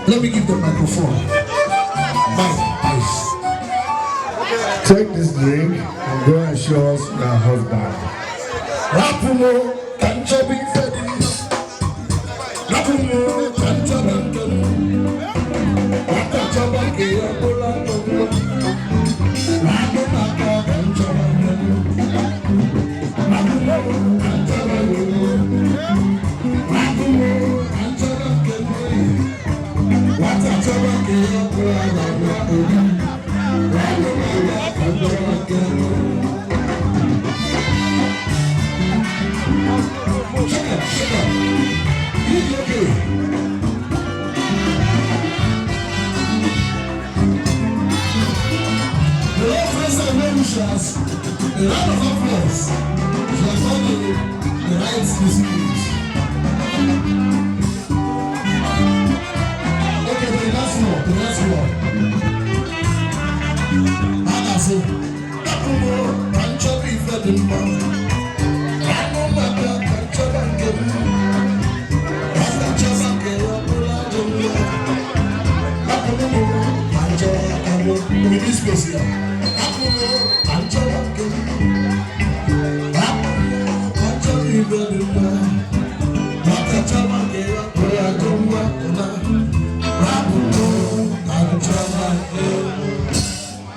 Let me give the microphone. Take this drink and go and show us your husband. Rapumo, Kanchabi Fedi. Rapumo, Kanchabankan. Rakachabake, Apollo. Rapunaka, Kanchabankan. Rapumo, Kanchabankan. Rapumo, Kanchabankan. Rakachabake, Apollo. A lot of applause. She has done the right dispute. Okay, the last one. And I say, Akumo, Kanchabi Fedimba. Akumaka, Kanchabanke. Kanchabanke, Apollo. Akumo, Kanchabanke. In this place here. Akumo, Kanchabanke.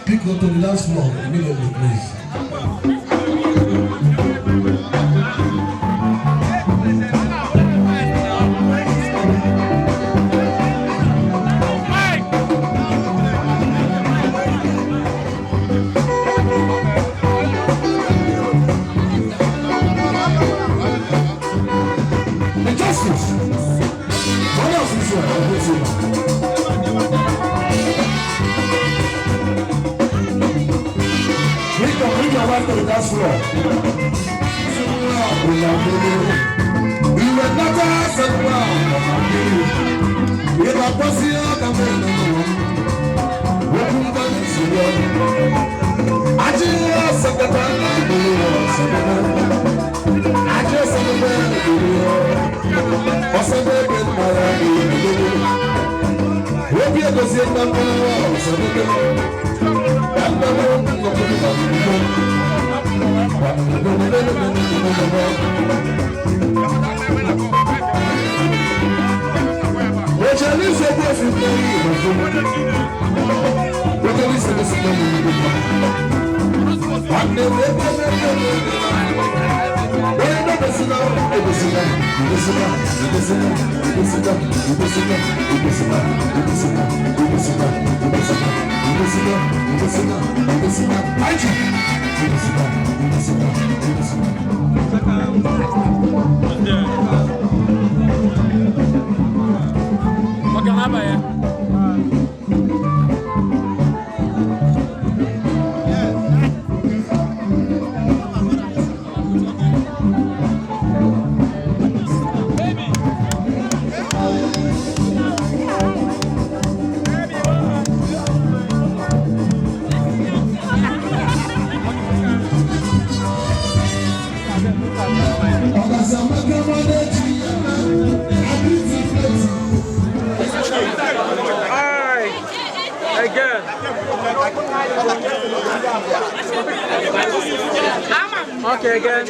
Because to the dance floor immediately, please. The justice. What else is here? Bring your wife to the dance floor. You will not ask us well. If I pass you, I can make no more. Welcome back to the I just said that I just said that also they get my hope you go see them so Okay, again.